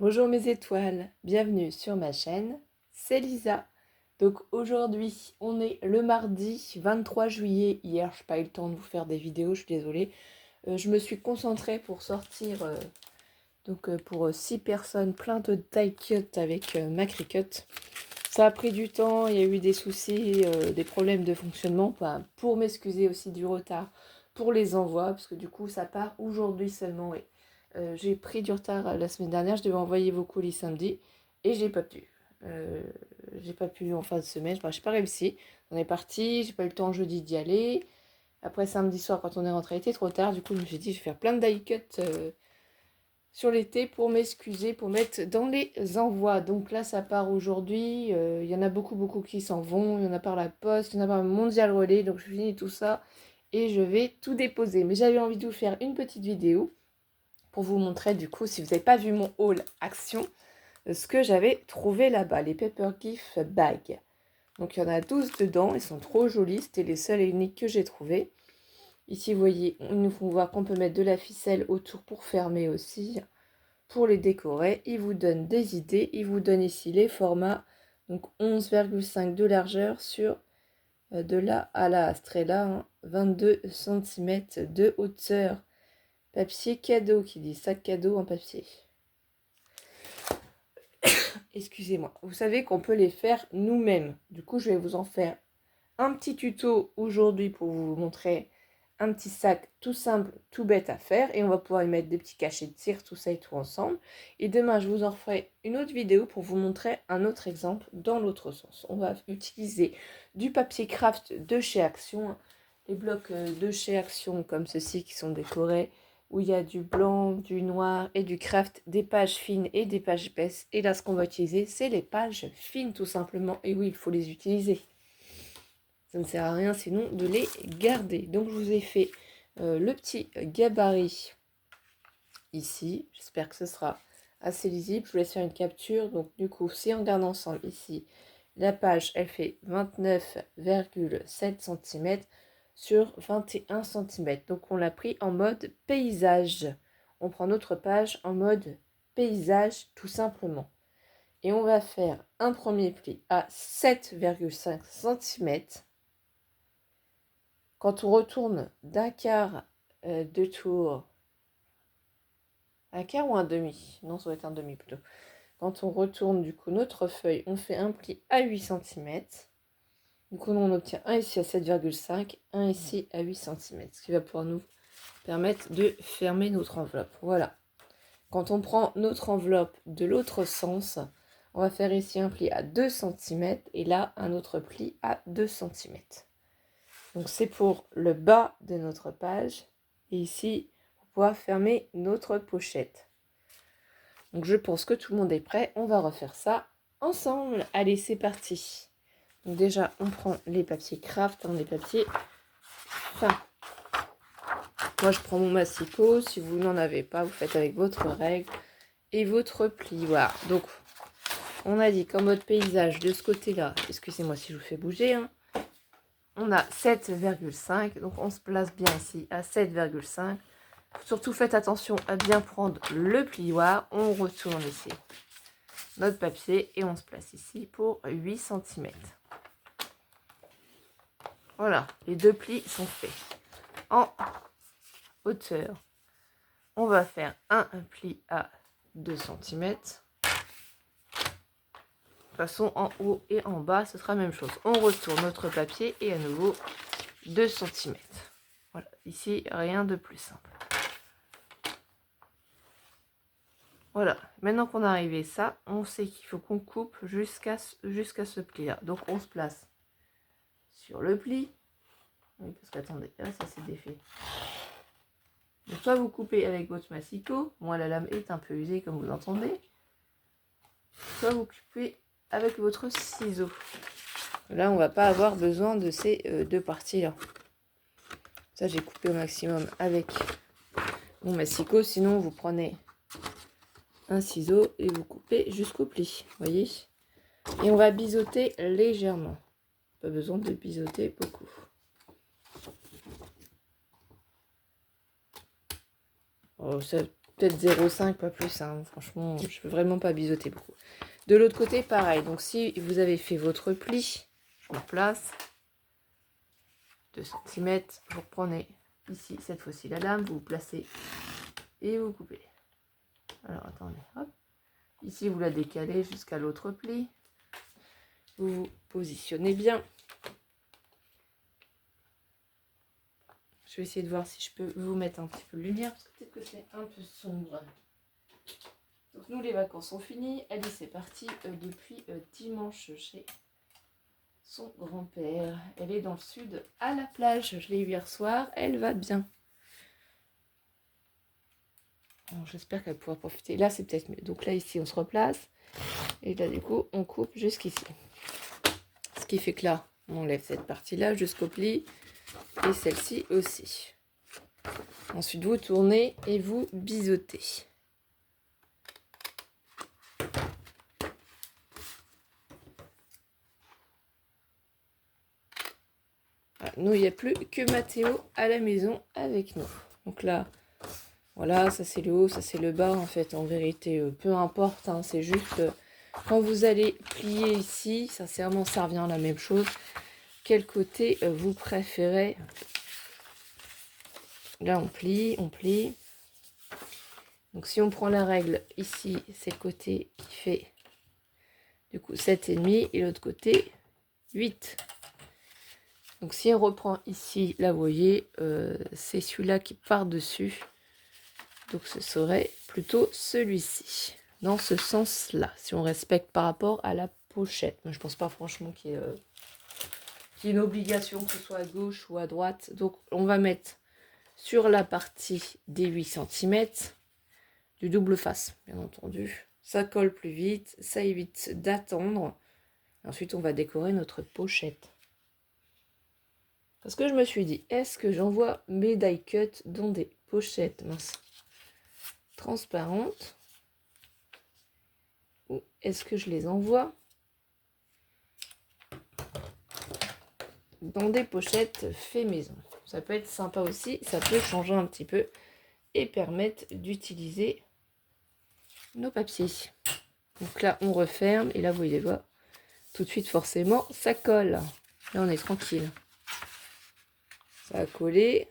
Bonjour mes étoiles, bienvenue sur ma chaîne, c'est Lisa. Donc aujourd'hui, on est le mardi 23 juillet. Hier, je n'ai pas eu le temps de vous faire des vidéos, je suis désolée. Je me suis concentrée pour sortir pour 6 personnes plein de die cut avec ma Cricut. Ça a pris du temps, il y a eu des soucis, des problèmes de fonctionnement. Enfin, pour m'excuser aussi du retard pour les envois, parce que du coup ça part aujourd'hui seulement. J'ai pris du retard la semaine dernière, je devais envoyer vos colis samedi et j'ai pas pu. Euh, j'ai pas pu en fin de semaine, enfin, j'ai pas réussi. On est parti, j'ai pas eu le temps jeudi d'y aller. Après samedi soir quand on est rentré, il était trop tard, du coup je me suis dit je vais faire plein de die cut sur l'été pour m'excuser, pour mettre dans les envois. Donc là ça part aujourd'hui, il y en a beaucoup qui s'en vont, il y en a par la poste, il y en a par Mondial Relais, donc je finis tout ça et je vais tout déposer. Mais j'avais envie de vous faire une petite vidéo pour vous montrer du coup, si vous n'avez pas vu mon haul action, ce que j'avais trouvé là-bas, les Paper Gift Bags. Donc il y en a 12 dedans, ils sont trop jolis, c'était les seuls et uniques que j'ai trouvés. Ici vous voyez, ils nous font voir qu'on peut mettre de la ficelle autour pour fermer aussi, pour les décorer. Ils vous donnent des idées, ils vous donnent ici les formats, donc 11,5 de largeur sur de là à là, Strella, 22 cm de hauteur. Papier cadeau, qui dit sac cadeau en papier. Excusez-moi. Vous savez qu'on peut les faire nous-mêmes. Du coup, je vais vous en faire un petit tuto aujourd'hui pour vous montrer un petit sac tout simple, tout bête à faire. Et on va pouvoir y mettre des petits cachets de cire, tout ça et tout ensemble. Et demain, je vous en ferai une autre vidéo pour vous montrer un autre exemple dans l'autre sens. On va utiliser du papier craft de chez Action. Les blocs de chez Action comme ceci qui sont décorés, où il y a du blanc, du noir et du craft, des pages fines et des pages épaisses. Et là, ce qu'on va utiliser, c'est les pages fines tout simplement. Et oui, il faut les utiliser. Ça ne sert à rien sinon de les garder. Donc, je vous ai fait le petit gabarit ici. J'espère que ce sera assez lisible. Je vous laisse faire une capture. Donc, du coup, si on regarde ensemble ici, la page, elle fait 29,7 cm sur 21 cm. Donc, on l'a pris en mode paysage. On prend notre page en mode paysage, tout simplement. Et on va faire un premier pli à 7,5 cm. Quand on retourne d'un quart de tour, un quart ou un demi? Non, ça va être un demi plutôt. Quand on retourne du coup notre feuille, on fait un pli à 8 cm. Du coup, on obtient un ici à 7,5, un ici à 8 cm, ce qui va pouvoir nous permettre de fermer notre enveloppe. Voilà. Quand on prend notre enveloppe de l'autre sens, on va faire ici un pli à 2 cm et là un autre pli à 2 cm. Donc c'est pour le bas de notre page et ici pour pouvoir fermer notre pochette. Donc je pense que tout le monde est prêt, on va refaire ça ensemble. Allez, c'est parti. Donc déjà on prend les papiers craft, les papiers fins. Moi je prends mon massicot, si vous n'en avez pas, vous faites avec votre règle et votre plioir. Donc on a dit qu'en mode paysage de ce côté-là, excusez-moi si je vous fais bouger, hein, on a 7,5, donc on se place bien ici à 7,5. Surtout faites attention à bien prendre le plioir. On retourne ici notre papier et on se place ici pour 8 cm. Voilà, les deux plis sont faits. En hauteur, on va faire un pli à 2 cm. De toute façon, en haut et en bas, ce sera la même chose. On retourne notre papier et à nouveau 2 cm. Voilà, ici, rien de plus simple. Voilà, maintenant qu'on a arrivé ça, on sait qu'il faut qu'on coupe jusqu'à ce pli-là. Donc, on se place sur le pli. Oui, parce qu'attendez, là, ça s'est défait. Donc, soit vous coupez avec votre massicot. Moi, la lame est un peu usée, comme vous entendez. Soit vous coupez avec votre ciseau. Là, on va pas avoir besoin de ces deux parties-là. Ça, j'ai coupé au maximum avec mon massicot. Sinon, vous prenez un ciseau et vous coupez jusqu'au pli. Vous voyez? Et on va biseauter légèrement. Pas besoin de biseauter beaucoup. Oh, c'est peut-être 0,5, pas plus. Hein. Franchement, je veux vraiment pas biseauter beaucoup. De l'autre côté, pareil. Donc, si vous avez fait votre pli, je vous place 2 cm. Vous reprenez ici, cette fois-ci, la lame. Vous placez et vous coupez. Alors, attendez. Hop. Ici, vous la décalez jusqu'à l'autre pli. Vous vous positionnez bien. Je vais essayer de voir si je peux vous mettre un petit peu de lumière, parce que peut-être que c'est un peu sombre. Donc nous, les vacances sont finies. Alice est partie depuis dimanche chez son grand-père. Elle est dans le sud, à la plage. Je l'ai eu hier soir. Elle va bien. J'espère qu'elle pourra profiter. Là, c'est peut-être mieux. Donc là, ici, on se replace. Et là, du coup, on coupe jusqu'ici. Ce qui fait que là, on enlève cette partie-là jusqu'au pli. Et celle-ci aussi. Ensuite, vous tournez et vous biseautez. Voilà, nous, il n'y a plus que Mathéo à la maison avec nous. Donc là, voilà, ça c'est le haut, ça c'est le bas. En fait, en vérité, peu importe. Hein, c'est juste quand vous allez plier ici, sincèrement, ça revient à la même chose. Quel côté vous préférez? Là, on plie, on plie. Donc, si on prend la règle, ici, c'est le côté qui fait, du coup, 7,5 et l'autre côté, 8. Donc, si on reprend ici, là, vous voyez, c'est celui-là qui part dessus. Donc, ce serait plutôt celui-ci, dans ce sens-là, si on respecte par rapport à la pochette. Mais je pense pas, franchement, qu'il y ait une obligation, que ce soit à gauche ou à droite. Donc, on va mettre sur la partie des 8 cm du double face, bien entendu. Ça colle plus vite, ça évite d'attendre. Ensuite, on va décorer notre pochette. Parce que je me suis dit, est-ce que j'envoie mes die cut dans des pochettes transparentes, ou est-ce que je les envoie dans des pochettes fait maison? Ça peut être sympa aussi, ça peut changer un petit peu et permettre d'utiliser nos papiers. Donc là, on referme et là, vous voyez, tout de suite, forcément, ça colle. Là, on est tranquille. Ça a collé.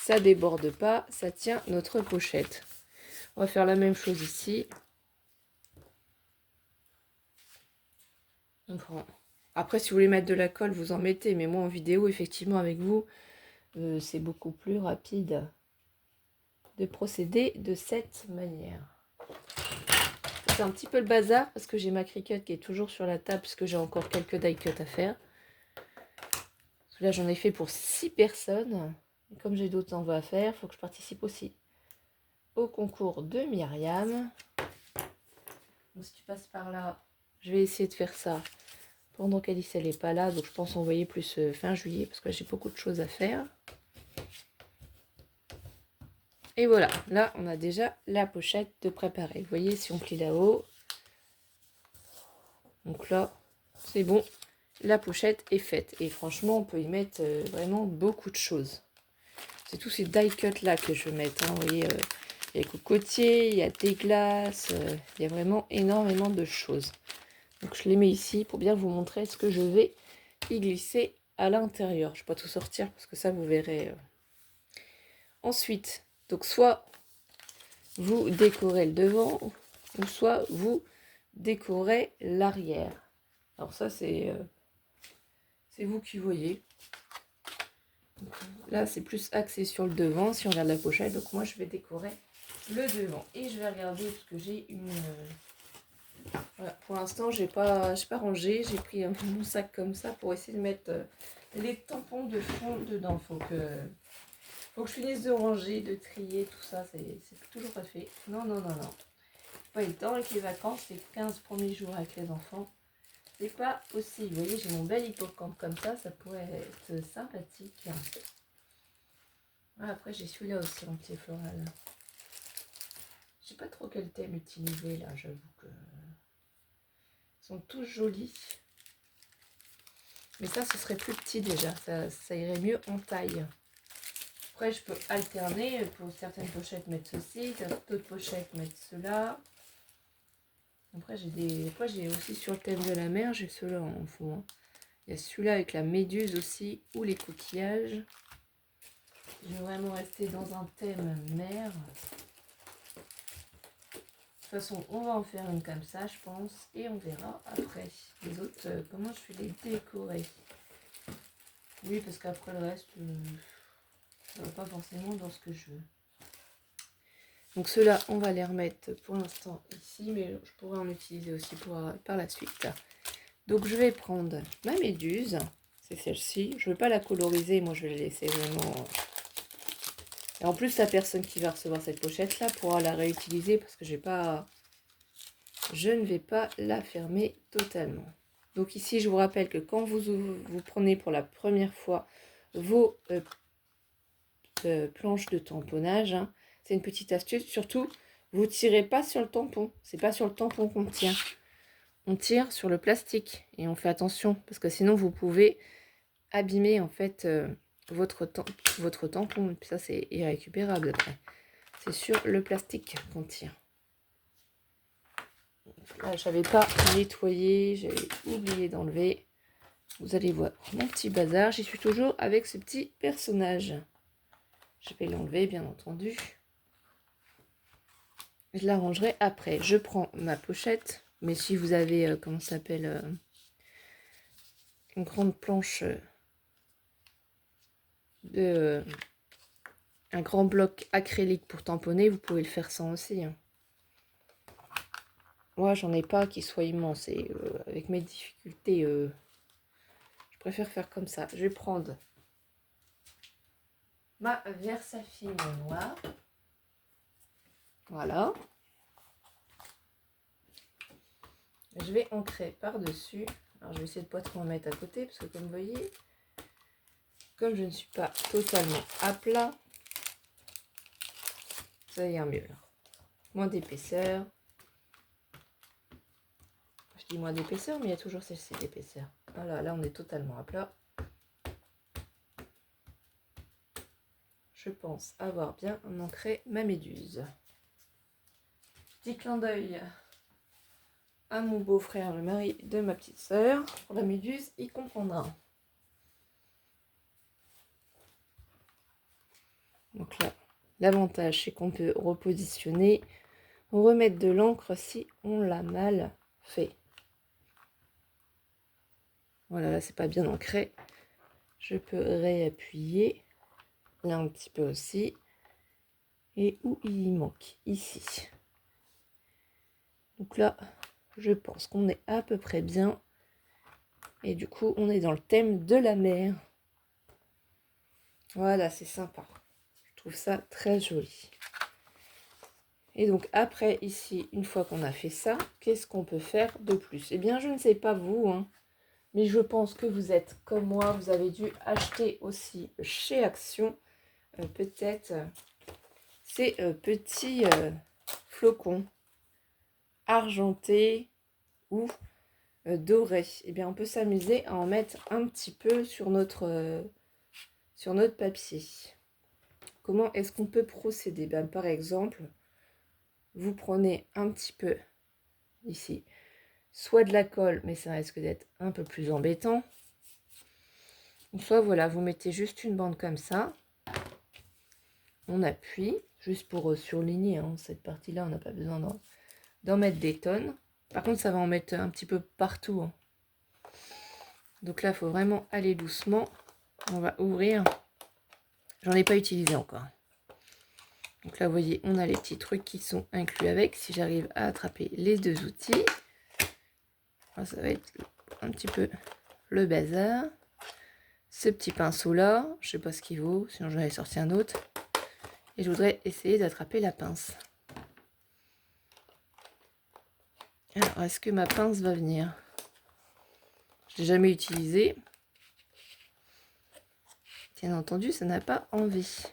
Ça déborde pas. Ça tient notre pochette. On va faire la même chose ici. On prend. Après, si vous voulez mettre de la colle, vous en mettez. Mais moi, en vidéo, effectivement, avec vous, c'est beaucoup plus rapide de procéder de cette manière. C'est un petit peu le bazar parce que j'ai ma Cricut qui est toujours sur la table puisque j'ai encore quelques die cut à faire. Là, j'en ai fait pour 6 personnes. Et comme j'ai d'autres envois à faire, il faut que je participe aussi au concours de Myriam. Donc, si tu passes par là, je vais essayer de faire ça pendant qu'Alice n'est pas là. Donc, je pense envoyer plus fin juillet parce que j'ai beaucoup de choses à faire. Et voilà, là, on a déjà la pochette de préparer. Vous voyez, si on plie là-haut. Donc là, c'est bon. La pochette est faite. Et franchement, on peut y mettre vraiment beaucoup de choses. C'est tous ces die cut là que je vais mettre. Hein. Vous voyez, il y a cocotier, il y a des glaces. Il y a vraiment énormément de choses. Donc je les mets ici pour bien vous montrer ce que je vais y glisser à l'intérieur. Je ne vais pas tout sortir parce que ça, vous verrez. Ensuite, donc soit vous décorez le devant ou soit vous décorez l'arrière. Alors ça, c'est vous qui voyez. Donc, là, c'est plus axé sur le devant si on regarde la pochette. Donc moi, je vais décorer le devant. Et je vais regarder parce que j'ai une... Voilà, pour l'instant, j'ai pas rangé. J'ai pris mon sac comme ça pour essayer de mettre les tampons de fond dedans. Faut que je finisse de ranger, de trier, tout ça. C'est toujours pas fait. Non. Pas le temps avec les vacances, les 15 premiers jours avec les enfants. C'est pas possible. Vous voyez, j'ai mon bel hippocampe comme ça. Ça pourrait être sympathique. Ah, après, j'ai celui-là aussi en pied floral. Je sais pas trop quel thème utiliser là. J'avoue que... Ils sont tous jolis. Mais ça, ce serait plus petit déjà. Ça irait mieux en taille. Après, je peux alterner. Pour certaines pochettes, mettre ceci. D'autres pochettes, mettre cela. Après, j'ai aussi sur le thème de la mer, j'ai ceux-là en fond. Hein. Il y a celui-là avec la méduse aussi, ou les coquillages. Je vais vraiment rester dans un thème mer. De toute façon, on va en faire une comme ça, je pense. Et on verra après les autres, comment je vais les décorer. Oui, parce qu'après le reste, ça va pas forcément dans ce que je veux. Donc ceux-là, on va les remettre pour l'instant ici, mais je pourrais en utiliser aussi par la suite. Donc je vais prendre ma méduse, c'est celle-ci. Je ne veux pas la coloriser, moi je vais la laisser vraiment... Et en plus, la personne qui va recevoir cette pochette-là pourra la réutiliser parce que je ne vais pas la fermer totalement. Donc ici, je vous rappelle que quand vous prenez pour la première fois vos planches de tamponnage, hein, c'est une petite astuce. Surtout, vous ne tirez pas sur le tampon. C'est pas sur le tampon qu'on tire. On tire sur le plastique et on fait attention parce que sinon, vous pouvez abîmer en fait votre tampon. Et puis ça, c'est irrécupérable après. C'est sur le plastique qu'on tire. Là, j'avais pas nettoyé, j'avais oublié d'enlever. Vous allez voir mon petit bazar. J'y suis toujours avec ce petit personnage. Je vais l'enlever, bien entendu. Je la rangerai après. Je prends ma pochette. Mais si vous avez, comment ça s'appelle, une grande planche un grand bloc acrylique pour tamponner, vous pouvez le faire sans aussi. Hein. Moi, j'en ai pas qui soit immense. Et avec mes difficultés, je préfère faire comme ça. Je vais prendre ma Versafine noire. Voilà. Je vais ancrer par-dessus. Alors, je vais essayer de ne pas trop en mettre à côté, parce que comme vous voyez, comme je ne suis pas totalement à plat, ça ira mieux. Moins d'épaisseur. Je dis moins d'épaisseur, mais il y a toujours celle-ci d'épaisseur. Voilà, là on est totalement à plat. Je pense avoir bien ancré ma méduse. Petit clin d'œil à mon beau-frère, le mari de ma petite sœur. Pour la méduse, il comprendra. Donc là, l'avantage, c'est qu'on peut repositionner, remettre de l'encre si on l'a mal fait. Voilà, là, c'est pas bien ancré. Je peux réappuyer. Là, un petit peu aussi. Et où il manque? Ici. Donc là, je pense qu'on est à peu près bien. Et du coup, on est dans le thème de la mer. Voilà, c'est sympa. Je trouve ça très joli. Et donc après, ici, une fois qu'on a fait ça, qu'est-ce qu'on peut faire de plus? Eh bien, je ne sais pas vous, hein, mais je pense que vous êtes comme moi. Vous avez dû acheter aussi chez Action, peut-être, ces petits flocons argentés ou dorés. Eh bien, on peut s'amuser à en mettre un petit peu sur notre papier. Comment est-ce qu'on peut procéder? Ben, par exemple, vous prenez un petit peu ici, soit de la colle, mais ça risque d'être un peu plus embêtant. Soit voilà, vous mettez juste une bande comme ça. On appuie, juste pour surligner hein, cette partie-là, on n'a pas besoin d'en mettre des tonnes. Par contre, ça va en mettre un petit peu partout. Hein. Donc là, il faut vraiment aller doucement. On va ouvrir. J'en ai pas utilisé encore. Donc là, vous voyez, on a les petits trucs qui sont inclus avec. Si j'arrive à attraper les deux outils, ça va être un petit peu le bazar. Ce petit pinceau là, je sais pas ce qu'il vaut, sinon j'en ai sorti un autre. Et je voudrais essayer d'attraper la pince. Alors, est-ce que ma pince va venir? Je l'ai jamais utilisée. Bien entendu, ça n'a pas envie.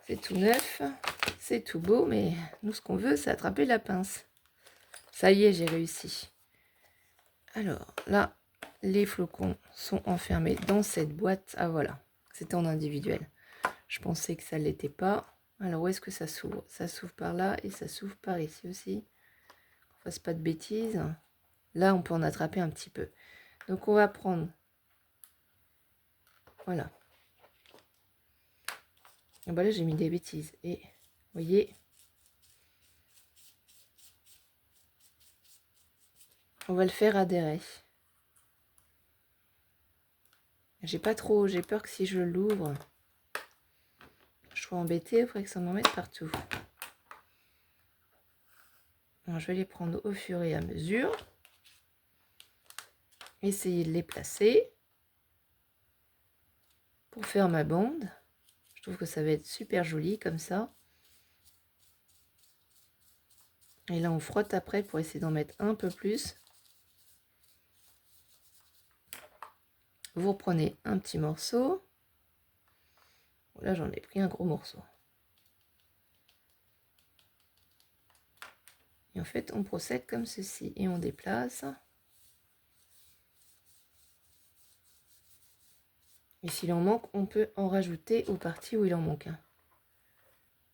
C'est tout neuf, c'est tout beau, mais nous, ce qu'on veut, c'est attraper la pince. Ça y est, j'ai réussi. Alors, là, les flocons sont enfermés dans cette boîte. Ah, voilà, c'était en individuel. Je pensais que ça ne l'était pas. Alors, où est-ce que ça s'ouvre? Ça s'ouvre par là et ça s'ouvre par ici aussi. Qu'on fasse pas de bêtises. Là, on peut en attraper un petit peu. Donc, on va prendre... Voilà. Ah bah là, j'ai mis des bêtises. Et, vous voyez... On va le faire adhérer. J'ai pas trop... J'ai peur que si je l'ouvre, je sois embêtée. Il faudrait que ça m'en mette partout. Alors, je vais les prendre au fur et à mesure. Essayer de les placer. Pour faire ma bande. Je trouve que ça va être super joli comme ça. Et là, on frotte après pour essayer d'en mettre un peu plus. Vous reprenez un petit morceau. Là, j'en ai pris un gros morceau. Et en fait, on procède comme ceci. Et on déplace. Et s'il en manque, on peut en rajouter aux parties où il en manque un.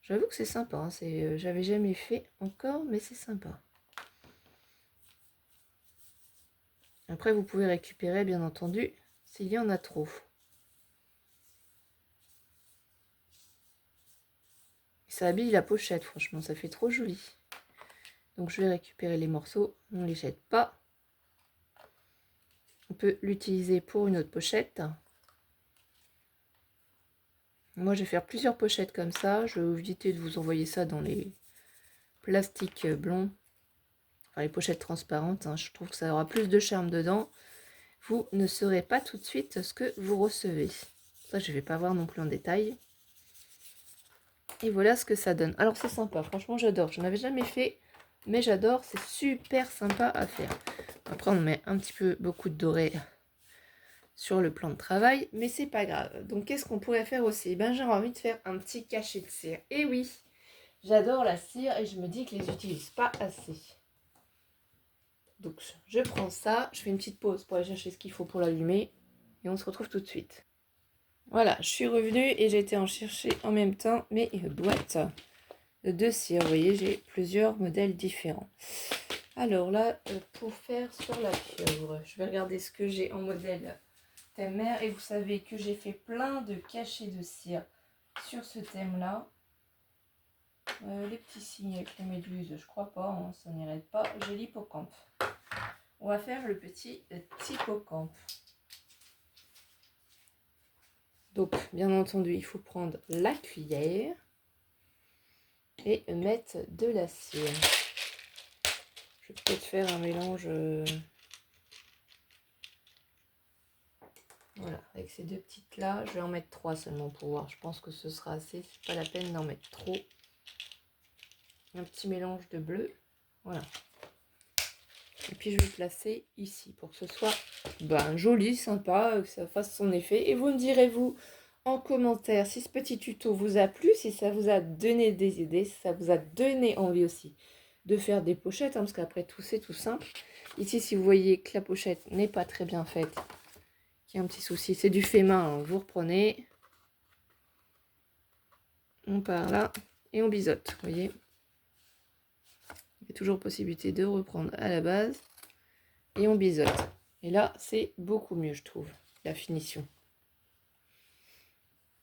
J'avoue que c'est sympa. Hein, j'avais jamais fait encore, mais c'est sympa. Après, vous pouvez récupérer, bien entendu, s'il y en a trop. Ça habille la pochette, franchement, ça fait trop joli. Donc, je vais récupérer les morceaux. On ne les jette pas. On peut l'utiliser pour une autre pochette. Moi, je vais faire plusieurs pochettes comme ça. Je vais éviter de vous envoyer ça dans les plastiques blancs. Enfin, les pochettes transparentes. Hein. Je trouve que ça aura plus de charme dedans. Vous ne saurez pas tout de suite ce que vous recevez. Ça, je ne vais pas voir non plus en détail. Et voilà ce que ça donne. Alors, c'est sympa. Franchement, j'adore. Je n'avais jamais fait, mais j'adore. C'est super sympa à faire. Après, on met un petit peu beaucoup de doré sur le plan de travail, mais c'est pas grave. Donc, qu'est-ce qu'on pourrait faire aussi? Ben, j'ai envie de faire un petit cachet de cire. Et oui, j'adore la cire et je me dis que je les utilise pas assez. Donc, je prends ça, je fais une petite pause pour aller chercher ce qu'il faut pour l'allumer et on se retrouve tout de suite. Voilà, je suis revenue et j'ai été en chercher en même temps mes boîtes de cire. Vous voyez, j'ai plusieurs modèles différents. Alors là, pour faire sur la pieuvre, je vais regarder ce que j'ai en modèle thème mer. Et vous savez que j'ai fait plein de cachets de cire sur ce thème-là. Les petits signes avec les méduses, je crois pas, hein, ça n'irait pas. J'ai l'hippocampe. On va faire le petit hippocampe. Donc, bien entendu, il faut prendre la cuillère et mettre de la cire. Je vais peut-être faire un mélange... Voilà, avec ces deux petites là, je vais en mettre 3 seulement pour voir. Je pense que ce sera assez, c'est pas la peine d'en mettre trop. Un petit mélange de bleu, voilà. Et puis je vais placer ici pour que ce soit joli, sympa, que ça fasse son effet. Et vous me direz vous en commentaire si ce petit tuto vous a plu, si ça vous a donné des idées, si ça vous a donné envie aussi de faire des pochettes, hein, parce qu'après tout c'est tout simple. Ici si vous voyez que la pochette n'est pas très bien faite, qu'il y a un petit souci, c'est du fait main, hein. Vous reprenez, on part là et on biseaute, vous voyez. Il y a toujours possibilité de reprendre à la base et on biseaute. Et là, c'est beaucoup mieux, je trouve, la finition.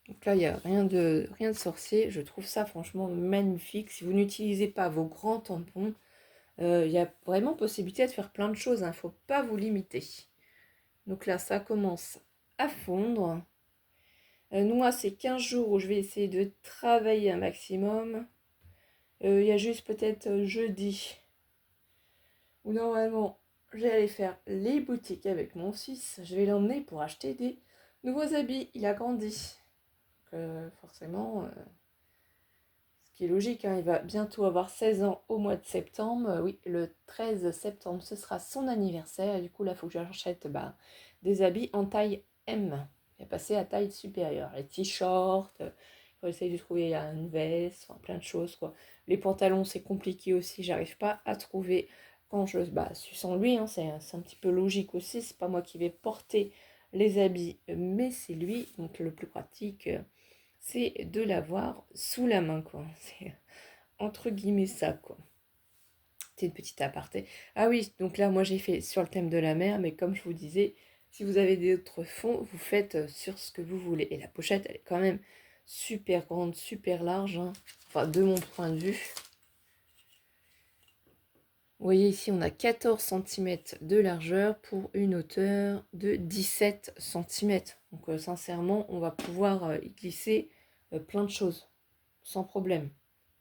Donc là, il n'y a rien de sorcier. Je trouve ça franchement magnifique. Si vous n'utilisez pas vos grands tampons, il y a vraiment possibilité de faire plein de choses. Il ne faut pas vous limiter. Donc là, ça commence à fondre. Moi, c'est 15 jours où je vais essayer de travailler un maximum. Il y a juste peut-être jeudi où normalement je vais aller faire les boutiques avec mon fils. Je vais l'emmener pour acheter des nouveaux habits. Il a grandi. Forcément, ce qui est logique, hein, il va bientôt avoir 16 ans au mois de septembre. Oui, le 13 septembre, ce sera son anniversaire. Et du coup, là, il faut que j'achète des habits en taille M. Il va passer à taille supérieure. Les t-shirts, il faut essayer de trouver une veste, enfin, plein de choses, quoi. Les pantalons, c'est compliqué aussi. J'arrive pas à trouver quand je suis sans lui. Hein, c'est un petit peu logique aussi. C'est pas moi qui vais porter les habits, mais c'est lui. Donc, le plus pratique... c'est de l'avoir sous la main, quoi. C'est entre guillemets ça, quoi. C'est une petite aparté. Ah oui, donc là, moi, j'ai fait sur le thème de la mer, mais comme je vous disais, si vous avez d'autres fonds, vous faites sur ce que vous voulez. Et la pochette, elle est quand même super grande, super large, hein. Enfin, de mon point de vue. Vous voyez ici, on a 14 cm de largeur pour une hauteur de 17 cm. Donc sincèrement, on va pouvoir y glisser plein de choses, sans problème.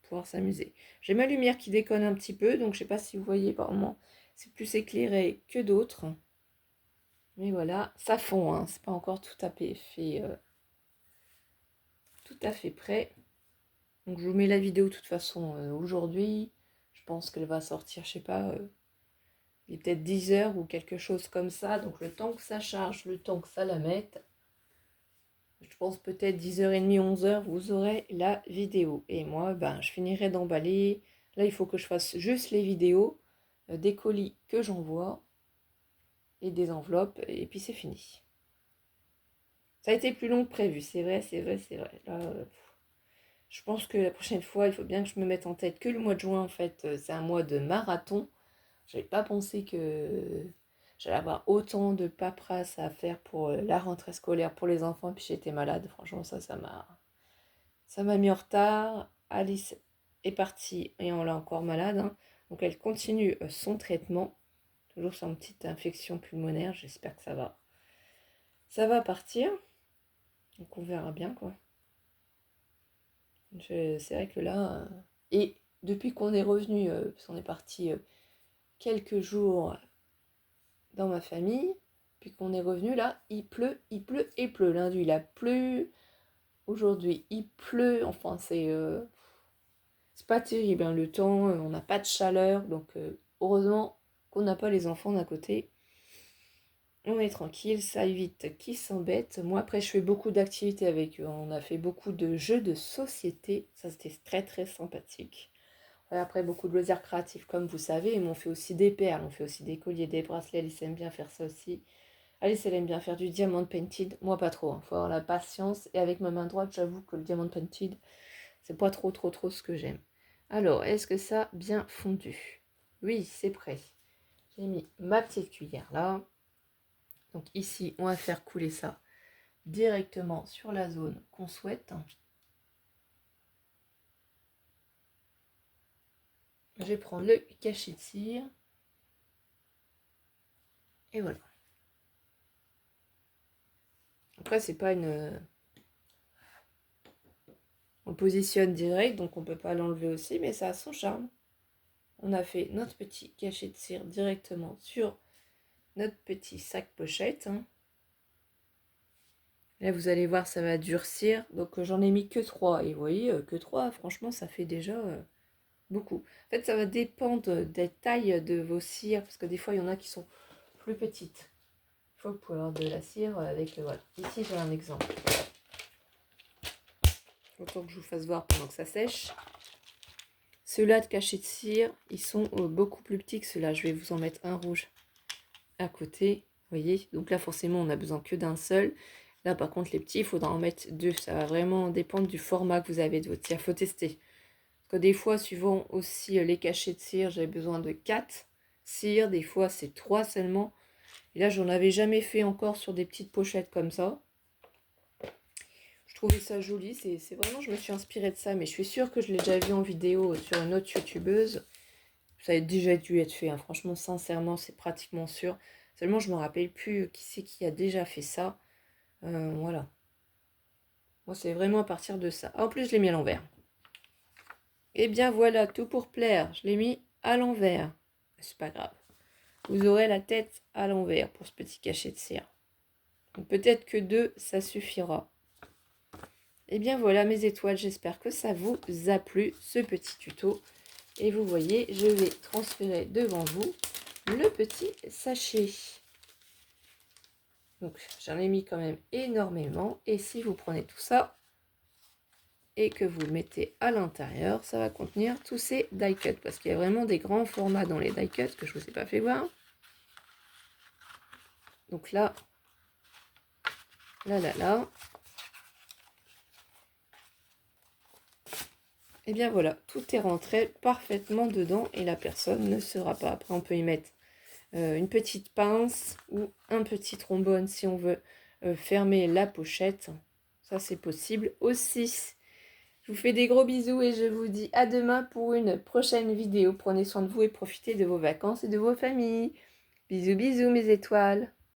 Pouvoir s'amuser. J'ai ma lumière qui déconne un petit peu, donc je sais pas si vous voyez par moment, c'est plus éclairé que d'autres. Mais voilà, ça fond, hein. C'est pas encore tout à fait prêt. Donc je vous mets la vidéo de toute façon aujourd'hui. Je pense qu'elle va sortir, je sais pas, il est peut-être 10 heures ou quelque chose comme ça. Donc le temps que ça charge, le temps que ça la mette, je pense peut-être 10h30, 11h, vous aurez la vidéo. Et moi, ben, je finirai d'emballer. Là, il faut que je fasse juste les vidéos des colis que j'envoie et des enveloppes. Et puis c'est fini. Ça a été plus long que prévu, c'est vrai, c'est vrai, c'est vrai. Là, je pense que la prochaine fois, il faut bien que je me mette en tête que le mois de juin, en fait, c'est un mois de marathon. J'avais pas pensé que j'allais avoir autant de paperasse à faire pour la rentrée scolaire pour les enfants. Puis j'étais malade. Franchement, ça m'a mis en retard. Alice est partie et on l'a encore malade, hein. Donc elle continue son traitement. Toujours sans petite infection pulmonaire. J'espère que ça va partir. Donc on verra bien, quoi. C'est vrai que là... Et depuis qu'on est revenu, parce qu'on est parti quelques jours dans ma famille, puis qu'on est revenu là, il pleut, il pleut et pleut. Lundi il a plu, aujourd'hui il pleut, enfin c'est pas terrible, hein, le temps, on n'a pas de chaleur, donc heureusement qu'on n'a pas les enfants d'un côté. On est tranquille, ça évite qu'ils s'embêtent. Moi après je fais beaucoup d'activités avec eux, on a fait beaucoup de jeux de société, ça c'était très très sympathique. Après beaucoup de loisirs créatifs comme vous savez, mais on fait aussi des perles, on fait aussi des colliers, des bracelets, Alice aime bien faire ça aussi. Alice, elle aime bien faire du diamond painted. Moi, pas trop. Il faut avoir la patience. Et avec ma main droite, j'avoue que le diamond painted, c'est pas trop ce que j'aime. Alors, est-ce que ça a bien fondu? Oui, c'est prêt. J'ai mis ma petite cuillère là. Donc ici, on va faire couler ça directement sur la zone qu'on souhaite. Je vais prendre le cachet de cire. Et voilà. Après, c'est pas une... On positionne direct, donc on peut pas l'enlever aussi, mais ça a son charme. On a fait notre petit cachet de cire directement sur notre petit sac pochette, hein. Là, vous allez voir, ça va durcir. Donc, j'en ai mis que 3. Et vous voyez, que 3, franchement, ça fait déjà beaucoup. En fait, ça va dépendre des tailles de vos cires. Parce que des fois, il y en a qui sont plus petites. Il faut pouvoir avoir de la cire avec... voilà. Ici, j'ai un exemple. Autant que je vous fasse voir pendant que ça sèche. Ceux-là de cachet de cire, ils sont beaucoup plus petits que ceux-là. Je vais vous en mettre un rouge à côté. Vous voyez, donc là, forcément, on n'a besoin que d'un seul. Là, par contre, les petits, il faudra en mettre 2. Ça va vraiment dépendre du format que vous avez de votre cire. Il faut tester. Parce que des fois, suivant aussi les cachets de cire, j'avais besoin de 4 cires. Des fois, c'est 3 seulement. Et là, j'en avais jamais fait encore sur des petites pochettes comme ça. Je trouvais ça joli. C'est vraiment, je me suis inspirée de ça. Mais je suis sûre que je l'ai déjà vu en vidéo sur une autre youtubeuse. Ça a déjà dû être fait, hein. Franchement, sincèrement, c'est pratiquement sûr. Seulement, je ne me rappelle plus qui c'est qui a déjà fait ça. Voilà. Moi, c'est vraiment à partir de ça. En plus, je l'ai mis à l'envers. Et bien voilà, tout pour plaire. Je l'ai mis à l'envers. C'est pas grave. Vous aurez la tête à l'envers pour ce petit cachet de cire. Peut-être que 2, ça suffira. Et bien voilà mes étoiles. J'espère que ça vous a plu, ce petit tuto. Et vous voyez, je vais transférer devant vous le petit sachet. Donc, j'en ai mis quand même énormément. Et si vous prenez tout ça et que vous le mettez à l'intérieur, ça va contenir tous ces die cuts. Parce qu'il y a vraiment des grands formats dans les die cuts que je ne vous ai pas fait voir. Donc là. Et bien voilà, tout est rentré parfaitement dedans et la personne ne sera pas. Après, on peut y mettre une petite pince ou un petit trombone si on veut fermer la pochette. Ça, c'est possible aussi. Je vous fais des gros bisous et je vous dis à demain pour une prochaine vidéo. Prenez soin de vous et profitez de vos vacances et de vos familles. Bisous, bisous mes étoiles.